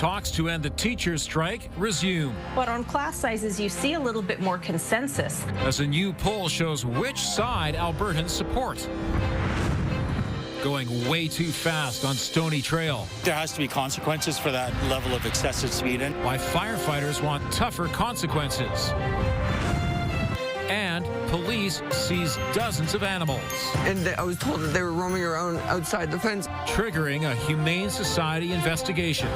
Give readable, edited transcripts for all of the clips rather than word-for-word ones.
talks to end the teachers' strike resume. But on class sizes, you see a little bit more consensus. As a new poll shows which side Albertans support. Going way too fast on Stony Trail. There has to be consequences for that level of excessive speeding. Why firefighters want tougher consequences. And police seize dozens of animals. And I was told that they were roaming around outside the fence. Triggering a Humane Society investigation.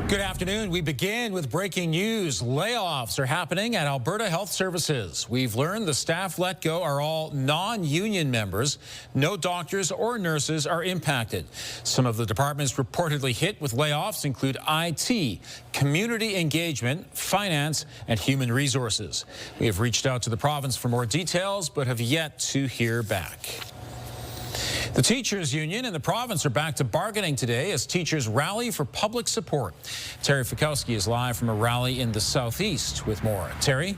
Good afternoon. We begin with breaking news. Layoffs are happening at Alberta Health Services. We've learned the staff let go are all non-union members. No doctors or nurses are impacted. Some of the departments reportedly hit with layoffs include IT, community engagement, finance, and human resources. We have reached out to the province for more details, but have yet to hear back. The teachers' union and the province are back to bargaining today as teachers rally for public support. Terry Fikowski is live from a rally in the southeast with more. Terry?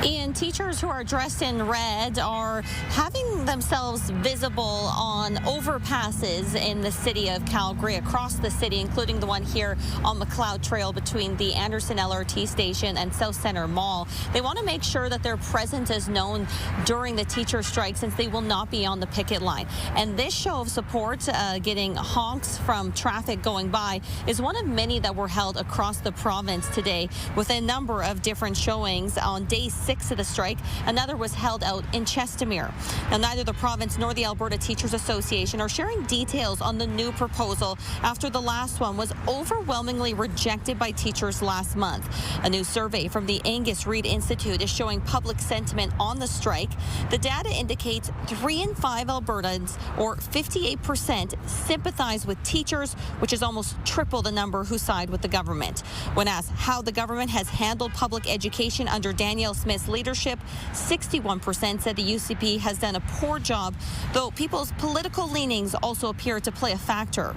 Ian, teachers who are dressed in red are having themselves visible on overpasses in the city of Calgary, across the city, including the one here on McLeod Trail between the Anderson LRT station and South Centre Mall. They want to make sure that their presence is known during the teacher strike, since they will not be on the picket line. And this show of support, getting honks from traffic going by, is one of many that were held across the province today, with a number of different showings on day 6 of the strike. Another was held out in Chestermere. Now, neither the province nor the Alberta Teachers Association are sharing details on the new proposal after the last one was overwhelmingly rejected by teachers last month. A new survey from the Angus Reid Institute is showing public sentiment on the strike. The data indicates 3 in 5 Albertans, or 58%, sympathize with teachers, which is almost triple the number who side with the government. When asked how the government has handled public education under Danielle Smith's leadership, 61% said the UCP has done a poor job, though people's political leanings also appear to play a factor.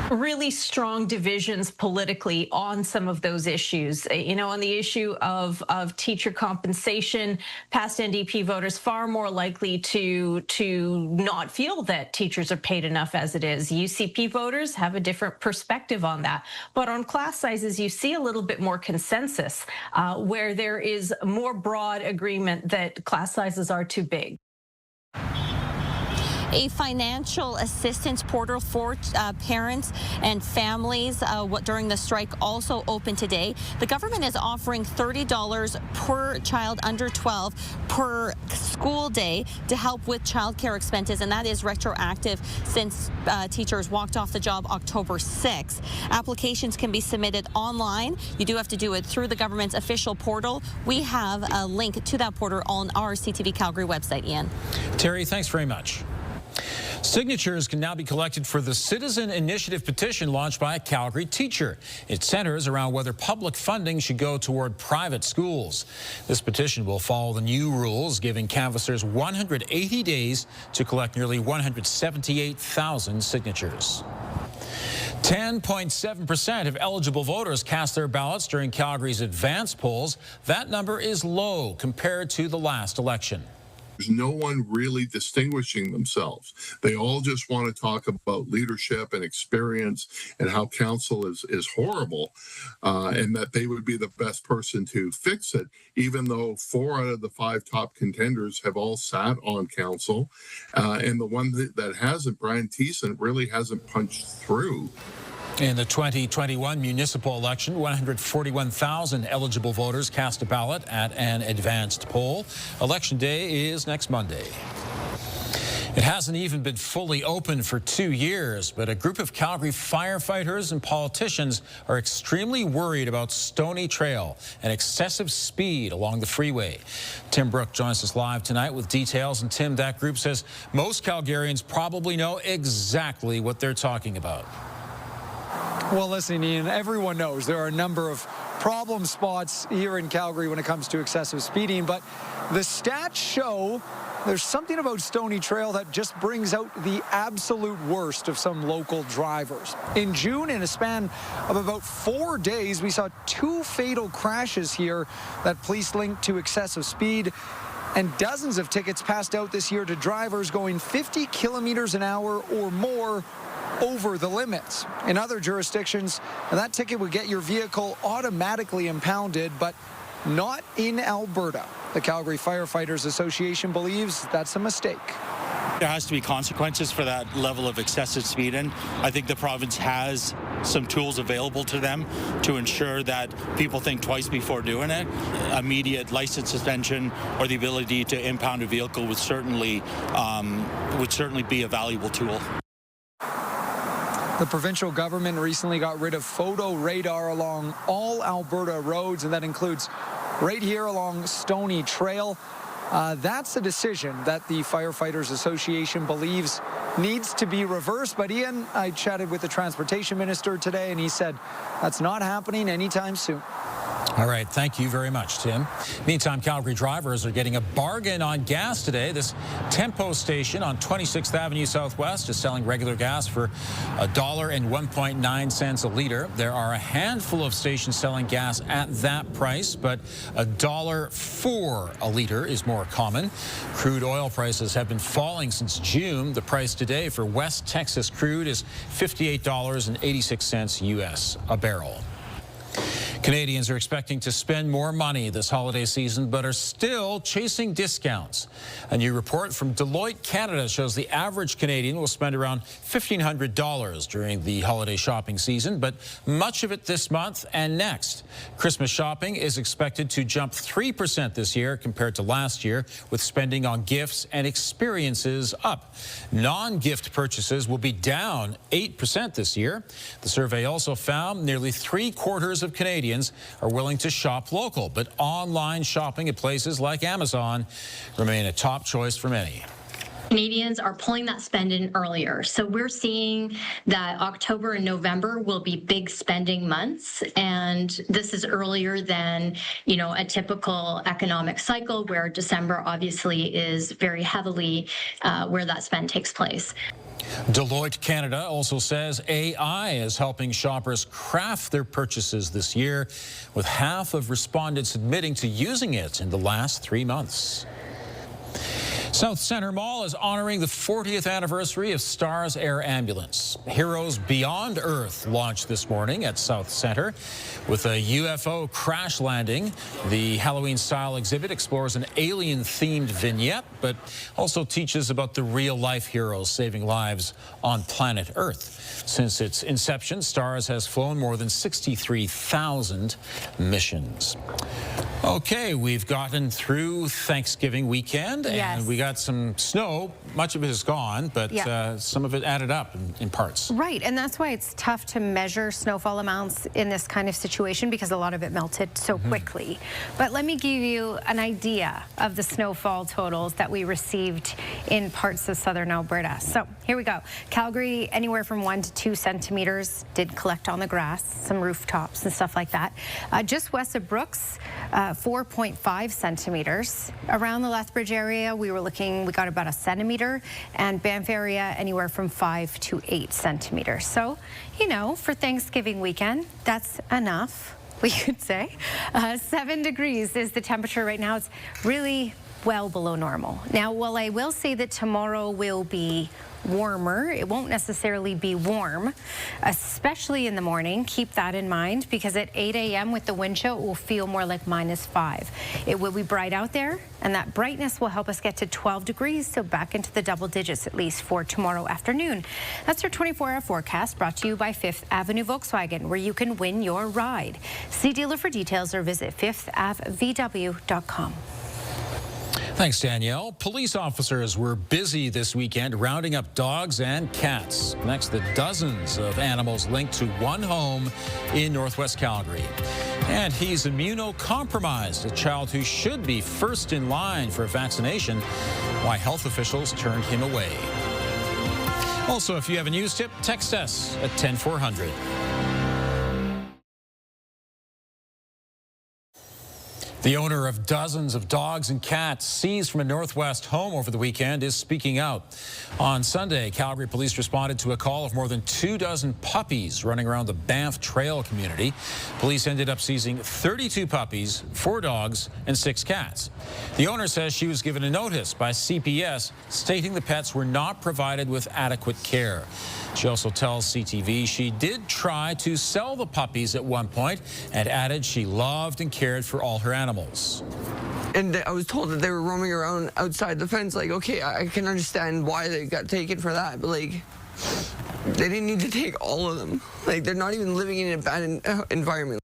Really strong divisions politically on some of those issues. You know, on the issue of teacher compensation, past NDP voters far more likely to not feel that teachers are paid enough as it is. UCP voters have a different perspective on that. But on class sizes, you see a little bit more consensus, where there is more broad agreement that class sizes are too big. A financial assistance portal for parents and families during the strike also opened today. The government is offering $30 per child under 12 per school day to help with childcare expenses, and that is retroactive since teachers walked off the job October 6th. Applications can be submitted online. You do have to do it through the government's official portal. We have a link to that portal on our CTV Calgary website, Ian. Terry, thanks very much. Signatures can now be collected for the Citizen Initiative petition launched by a Calgary teacher. It centers around whether public funding should go toward private schools. This petition will follow the new rules, giving canvassers 180 days to collect nearly 178,000 signatures. 10.7% of eligible voters cast their ballots during Calgary's advanced polls. That number is low compared to the last election. There's no one really distinguishing themselves. They all just want to talk about leadership and experience and how council is horrible, and that they would be the best person to fix it, even though 4 out of the 5 top contenders have all sat on council. And the one that hasn't, Brian Thiessen, really hasn't punched through. In the 2021 municipal election, 141,000 eligible voters cast a ballot at an advanced poll. Election day is next Monday. It hasn't even been fully open for 2 years, but a group of Calgary firefighters and politicians are extremely worried about Stony Trail and excessive speed along the freeway. Tim Brook joins us live tonight with details. And Tim, that group says most Calgarians probably know exactly what they're talking about. Well, listen, Ian, everyone knows there are a number of problem spots here in Calgary when it comes to excessive speeding, but the stats show there's something about Stony Trail that just brings out the absolute worst of some local drivers. In June, in a span of about 4 days, we saw 2 fatal crashes here that police linked to excessive speed. and dozens of tickets passed out this year to drivers going 50 kilometers an hour or more over the limits. In other jurisdictions, that ticket would get your vehicle automatically impounded, but not in Alberta. The Calgary Firefighters Association believes that's a mistake. There has to be consequences for that level of excessive speeding. I think the province has some tools available to them to ensure that people think twice before doing it. Immediate license suspension or the ability to impound a vehicle would certainly be a valuable tool. The provincial government recently got rid of photo radar along all Alberta roads, and that includes right here along Stony Trail. That's a decision that the Firefighters Association believes needs to be reversed. But Ian, I chatted with the transportation minister today, and he said that's not happening anytime soon. All right, thank you very much, Tim. Meantime, Calgary drivers are getting a bargain on gas today. This Tempo station on 26th Avenue Southwest is selling regular gas for $1.09 a liter. There are a handful of stations selling gas at that price, but $1.04 a liter is more common. Crude oil prices have been falling since June. The price today for West Texas crude is $58.86 US a barrel. Canadians are expecting to spend more money this holiday season, but are still chasing discounts. A new report from Deloitte Canada shows the average Canadian will spend around $1,500 during the holiday shopping season, but much of it this month and next. Christmas shopping is expected to jump 3% this year compared to last year, with spending on gifts and experiences up. Non-gift purchases will be down 8% this year. The survey also found nearly 3/4 of Canadians are willing to shop local, but online shopping at places like Amazon remain a top choice for many. Canadians are pulling that spend in earlier. So we're seeing that October and November will be big spending months. And this is earlier than, a typical economic cycle where December obviously is very heavily where that spend takes place. Deloitte Canada also says AI is helping shoppers craft their purchases this year, with half of respondents admitting to using it in the last 3 months. South Centre Mall is honoring the 40th anniversary of Stars Air Ambulance. Heroes Beyond Earth launched this morning at South Centre with a UFO crash landing. The Halloween-style exhibit explores an alien-themed vignette, but also teaches about the real-life heroes saving lives on planet Earth. Since its inception, Stars has flown more than 63,000 missions. Okay, we've gotten through Thanksgiving weekend, and we got some snow. Much of it is gone, but some of it added up in parts. Right, and that's why it's tough to measure snowfall amounts in this kind of situation, because a lot of it melted so quickly. But let me give you an idea of the snowfall totals that we received in parts of southern Alberta. So here we go. Calgary, anywhere from 1 to 2 centimeters, did collect on the grass, some rooftops and stuff like that. Just west of Brooks, 4.5 centimeters. Around the Lethbridge area, we got about a centimeter, and Banff area anywhere from 5 to 8 centimeters. So, for Thanksgiving weekend, that's enough, we could say. 7 degrees is the temperature right now. It's really well below normal. Now, while I will say that tomorrow will be warmer, it won't necessarily be warm, especially in the morning. Keep that in mind, because at 8 a.m. with the wind chill, it will feel more like -5. It will be bright out there, and that brightness will help us get to 12 degrees, so back into the double digits at least for tomorrow afternoon. That's our 24-hour forecast, brought to you by 5th Avenue Volkswagen, where you can win your ride. See dealer for details or visit 5thAvVW.com. Thanks, Danielle. Police officers were busy this weekend rounding up dogs and cats. Next, the dozens of animals linked to one home in Northwest Calgary. And he's immunocompromised, a child who should be first in line for vaccination. Why health officials turned him away. Also, if you have a news tip, text us at 10400. The owner of dozens of dogs and cats seized from a Northwest home over the weekend is speaking out. On Sunday, Calgary police responded to a call of more than 24 puppies running around the Banff Trail community. Police ended up seizing 32 puppies, 4 dogs, and 6 cats. The owner says she was given a notice by CPS stating the pets were not provided with adequate care. She also tells CTV she did try to sell the puppies at one point and added she loved and cared for all her animals. And I was told that they were roaming around outside the fence. Like, okay, I can understand why they got taken for that, but like, they didn't need to take all of them. Like, they're not even living in a bad environment.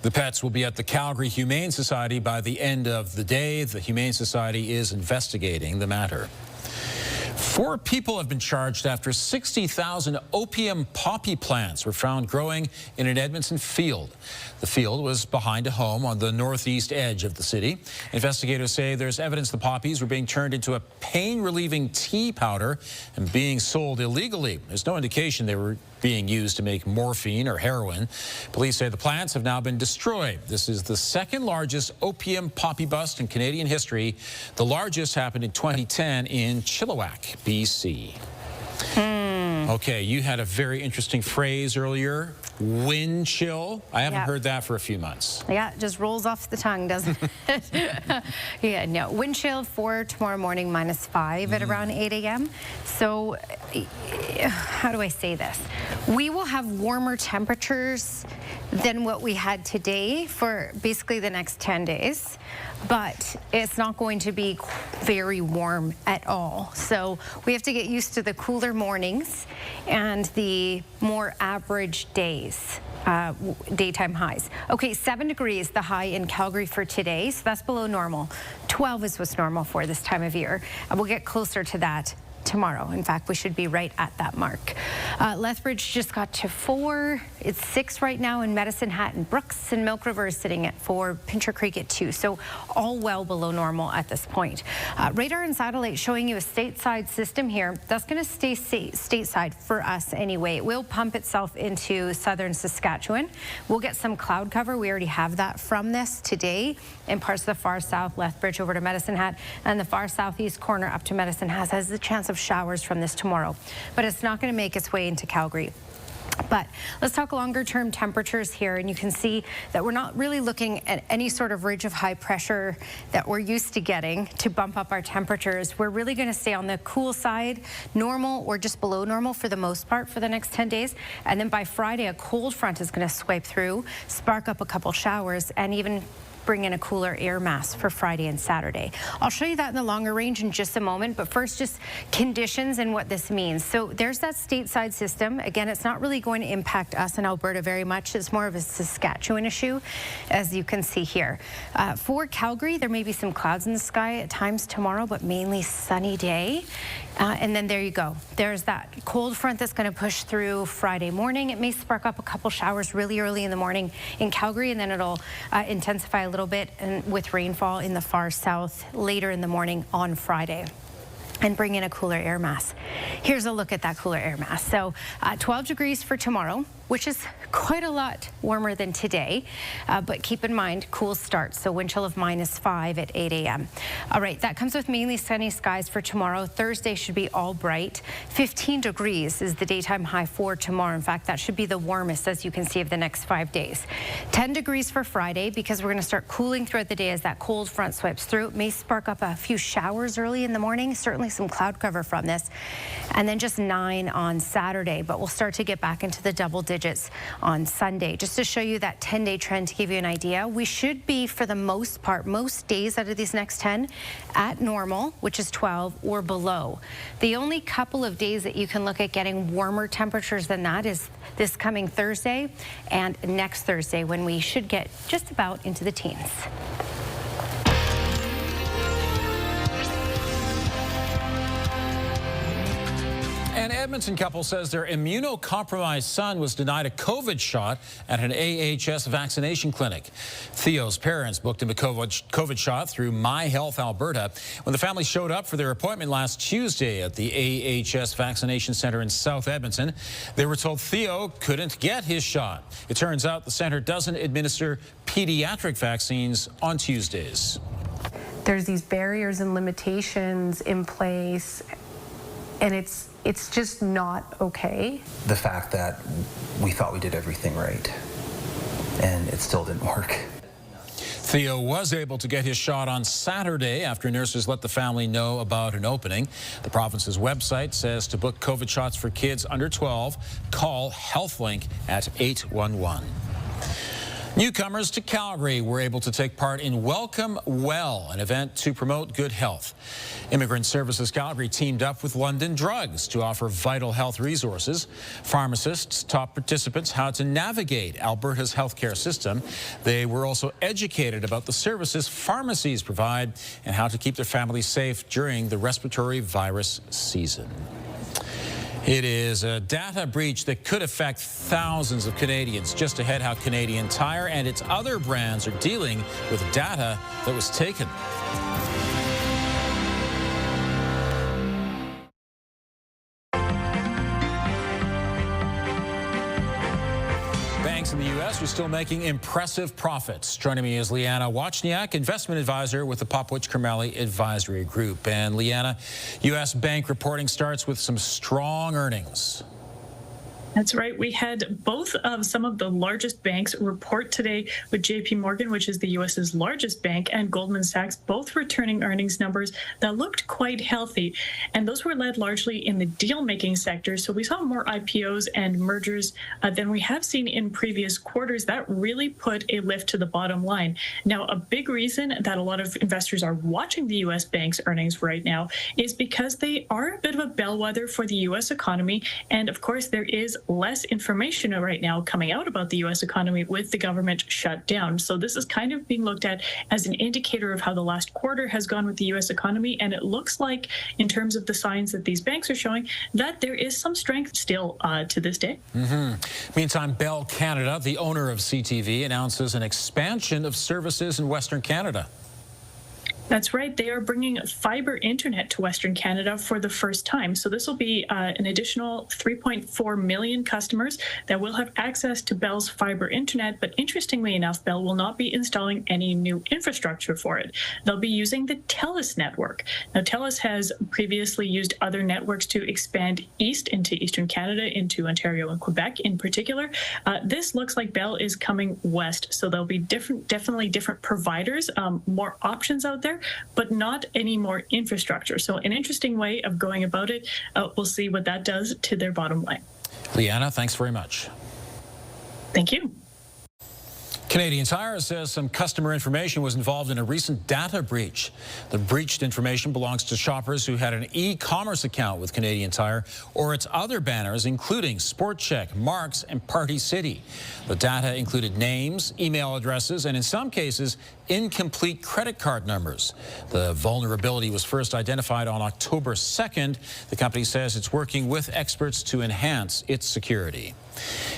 The pets will be at the Calgary Humane Society by the end of the day. The Humane Society is investigating the matter. 4 people have been charged after 60,000 opium poppy plants were found growing in an Edmonton field. The field was behind a home on the northeast edge of the city. Investigators say there's evidence the poppies were being turned into a pain-relieving tea powder and being sold illegally. There's no indication they were being used to make morphine or heroin. Police say the plants have now been destroyed. This is the second largest opium poppy bust in Canadian history. The largest happened in 2010 in Chilliwack, BC. Okay, you had a very interesting phrase earlier, wind chill. I haven't heard that for a few months. Yeah, it just rolls off the tongue, doesn't it? Yeah, no. Wind chill for tomorrow morning, -5 at around 8 a.m. So, how do I say this? We will have warmer temperatures than what we had today for basically the next 10 days. But it's not going to be very warm at all. So we have to get used to the cooler mornings and the more average days, daytime highs. Okay, 7 degrees, the high in Calgary for today, so that's below normal. 12 is what's normal for this time of year. And we'll get closer to that tomorrow. In fact, we should be right at that mark. Lethbridge just got to 4. It's 6 right now in Medicine Hat and Brooks, and Milk River is sitting at 4, Pincher Creek at 2. So all well below normal at this point. Radar and satellite showing you a stateside system here. That's going to stay stateside for us anyway. It will pump itself into southern Saskatchewan. We'll get some cloud cover. We already have that from this today in parts of the far south, Lethbridge over to Medicine Hat, and the far southeast corner up to Medicine Hat has the chance of showers from this tomorrow, but it's not going to make its way into Calgary. But let's talk longer term temperatures here, and you can see that we're not really looking at any sort of ridge of high pressure that we're used to getting to bump up our temperatures. We're really going to stay on the cool side, normal or just below normal for the most part for the next 10 days. And then by Friday, a cold front is going to swipe through, spark up a couple showers, and even bring in a cooler air mass for Friday and Saturday. I'll show you that in the longer range in just a moment, but first just conditions and what this means. So there's that stateside system. Again, it's not really going to impact us in Alberta very much. It's more of a Saskatchewan issue, as you can see here. For Calgary, there may be some clouds in the sky at times tomorrow, but mainly sunny day. And then there you go. There's that cold front that's going to push through Friday morning. It may spark up a couple showers really early in the morning in Calgary, and then it'll intensify a little bit and with rainfall in the far south later in the morning on Friday, and bring in a cooler air mass. Here's a look at that cooler air mass. So 12 degrees for tomorrow, which is quite a lot warmer than today, but keep in mind, cool start, so wind chill of -5 at 8 a.m. All right, that comes with mainly sunny skies for tomorrow. Thursday should be all bright. 15 degrees is the daytime high for tomorrow. In fact, that should be the warmest, as you can see, of the next 5 days. 10 degrees for Friday, because we're going to start cooling throughout the day as that cold front swipes through. It may spark up a few showers early in the morning, certainly some cloud cover from this. And then just 9 on Saturday, but we'll start to get back into the double digits on Sunday. Just to show you that 10-day trend to give you an idea, we should be, for the most part, most days out of these next 10 at normal, which is 12 or below. The only couple of days that you can look at getting warmer temperatures than that is this coming Thursday and next Thursday, when we should get just about into the teens. An Edmonton couple says their immunocompromised son was denied a COVID shot at an AHS vaccination clinic. Theo's parents booked him a COVID shot through My Health Alberta. When the family showed up for their appointment last Tuesday at the AHS vaccination center in South Edmonton, they were told Theo couldn't get his shot. It turns out the center doesn't administer pediatric vaccines on Tuesdays. There's these barriers and limitations in place, and it's just not okay. The fact that we thought we did everything right, and it still didn't work. Theo was able to get his shot on Saturday after nurses let the family know about an opening. The province's website says to book COVID shots for kids under 12, call HealthLink at 811. Newcomers to Calgary were able to take part in Welcome Well, an event to promote good health. Immigrant Services Calgary teamed up with London Drugs to offer vital health resources. Pharmacists taught participants how to navigate Alberta's healthcare system. They were also educated about the services pharmacies provide and how to keep their families safe during the respiratory virus season. It is a data breach that could affect thousands of Canadians. Just ahead, how Canadian Tire and its other brands are dealing with data that was taken. Banks in the U.S. are still making impressive profits. Joining me is Liana Wachniak, investment advisor with the Popwich-Kermally Advisory Group. And Liana, U.S. bank reporting starts with some strong earnings. That's right. We had both of some of the largest banks report today, with JP Morgan, which is the U.S.'s largest bank, and Goldman Sachs, both returning earnings numbers that looked quite healthy. And those were led largely in the deal-making sector. So we saw more IPOs and mergers than we have seen in previous quarters. That really put a lift to the bottom line. Now, a big reason that a lot of investors are watching the U.S. banks' earnings right now is because they are a bit of a bellwether for the U.S. economy. And of course, there is less information right now coming out about the U.S. economy with the government shut down. So this is kind of being looked at as an indicator of how the last quarter has gone with the U.S. economy. And it looks like, in terms of the signs that these banks are showing, that there is some strength still to this day. Meantime, Bell Canada, the owner of CTV, announces an expansion of services in Western Canada. That's right. They are bringing fiber internet to Western Canada for the first time. So this will be an additional 3.4 million customers that will have access to Bell's fiber internet. But interestingly enough, Bell will not be installing any new infrastructure for it. They'll be using the TELUS network. Now, TELUS has previously used other networks to expand east into Eastern Canada, into Ontario and Quebec in particular. This looks like Bell is coming west. So there'll be definitely different providers, more options out there, but not any more infrastructure. So an interesting way of going about it. We'll see what that does to their bottom line. Liana, thanks very much. Thank you. Canadian Tire says some customer information was involved in a recent data breach. The breached information belongs to shoppers who had an e-commerce account with Canadian Tire or its other banners, including Sport Chek, Marks, and Party City. The data included names, email addresses, and in some cases, incomplete credit card numbers. The vulnerability was first identified on October 2nd. The company says it's working with experts to enhance its security.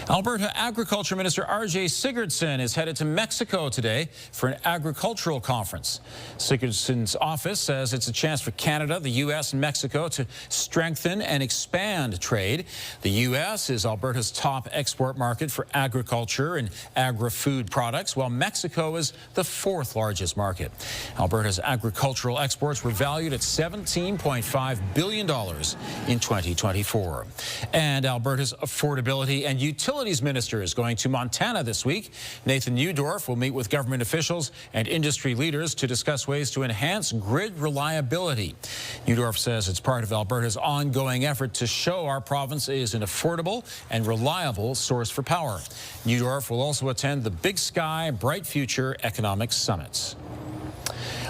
Alberta Agriculture Minister R.J. Sigurdsson is headed to Mexico today for an agricultural conference. Sigurdsson's office says it's a chance for Canada, the U.S., and Mexico to strengthen and expand trade. The U.S. is Alberta's top export market for agriculture and agri-food products, while Mexico is the fourth largest market. Alberta's agricultural exports were valued at $17.5 billion in 2024. And Alberta's affordability and utilities minister is going to Montana this week. Nathan Neudorf will meet with government officials and industry leaders to discuss ways to enhance grid reliability. Neudorf says it's part of Alberta's ongoing effort to show our province is an affordable and reliable source for power. Neudorf will also attend the Big Sky Bright Future Economic Summits.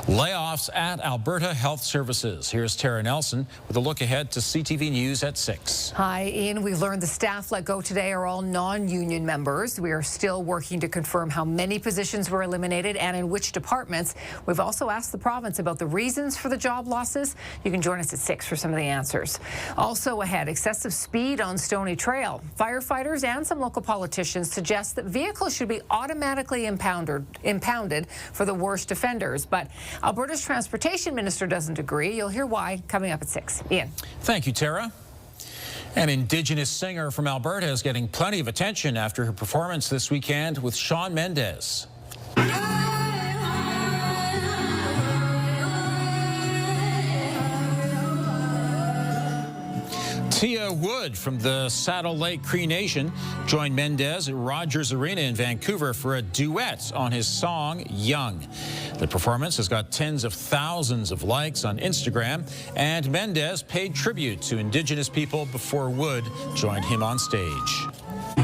Layoffs at Alberta Health Services. Here's Tara Nelson with a look ahead to CTV News at 6. Hi, Ian. We've learned the staff let go today are all non-union members. We are still working to confirm how many positions were eliminated and in which departments. We've also asked the province about the reasons for the job losses. You can join us at 6 for some of the answers. Also ahead, excessive speed on Stony Trail. Firefighters and some local politicians suggest that vehicles should be automatically impounded for the worst offenders. But Alberta's transportation minister doesn't agree. You'll hear why coming up at 6. Ian. Thank you, Tara. An Indigenous singer from Alberta is getting plenty of attention after her performance this weekend with Shawn Mendes. Tia Wood from the Saddle Lake Cree Nation joined Mendes at Rogers Arena in Vancouver for a duet on his song, Young. The performance has got tens of thousands of likes on Instagram, and Mendes paid tribute to Indigenous people before Wood joined him on stage.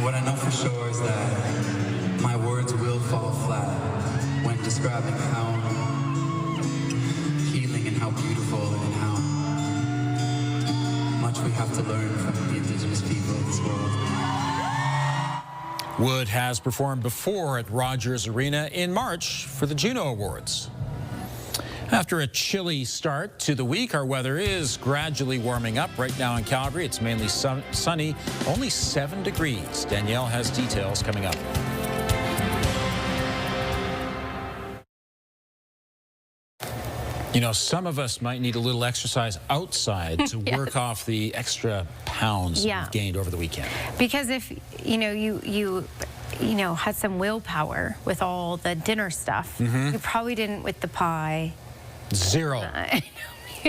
What I know for sure is that my words will fall flat when describing how healing and how beautiful and how much we have to learn from the Indigenous people of this world. Wood has performed before at Rogers Arena in March for the Juno Awards. After a chilly start to the week, our weather is gradually warming up. Right now in Calgary, it's mainly sunny, only 7 degrees. Danielle has details coming up. You know, some of us might need a little exercise outside to work off the extra pounds we've gained over the weekend. Because if, you had some willpower with all the dinner stuff, you probably didn't with the pie. Zero.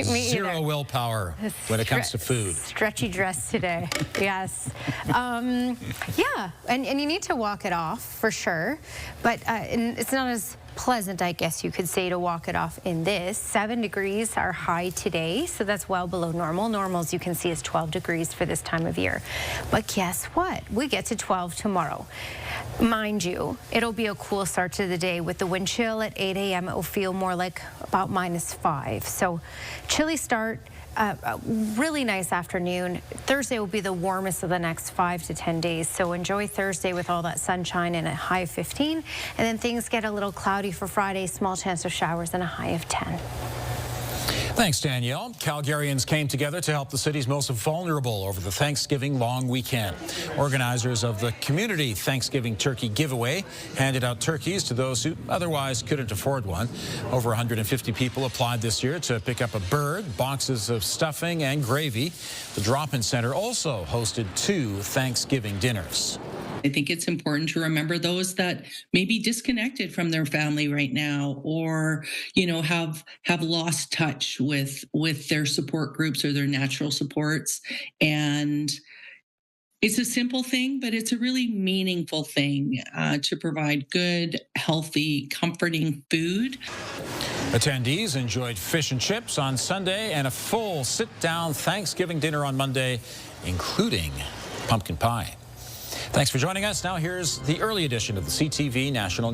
Zero willpower when it comes to food. Stretchy dress today, yes. Yeah, and you need to walk it off for sure, but and it's not as pleasant, I guess you could say, to walk it off in this. 7 degrees are high today, so that's well below normal. Normal, as you can see, is 12 degrees for this time of year. But guess what? We get to 12 tomorrow. Mind you, it'll be a cool start to the day with the wind chill at 8 a.m. It will feel more like about -5. So chilly start. A really nice afternoon. Thursday will be the warmest of the next 5 to 10 days. So enjoy Thursday with all that sunshine and a high of 15. And then things get a little cloudy for Friday, small chance of showers and a high of 10. Thanks, Danielle. Calgarians came together to help the city's most vulnerable over the Thanksgiving long weekend. Organizers of the Community Thanksgiving Turkey Giveaway handed out turkeys to those who otherwise couldn't afford one. Over 150 people applied this year to pick up a bird, boxes of stuffing, and gravy. The drop-in center also hosted 2 Thanksgiving dinners. I think it's important to remember those that may be disconnected from their family right now, or have lost touch with their support groups or their natural supports. And it's a simple thing, but it's a really meaningful thing to provide good, healthy, comforting food. Attendees enjoyed fish and chips on Sunday and a full sit-down Thanksgiving dinner on Monday, including pumpkin pie. Thanks for joining us. Now here's the early edition of the CTV National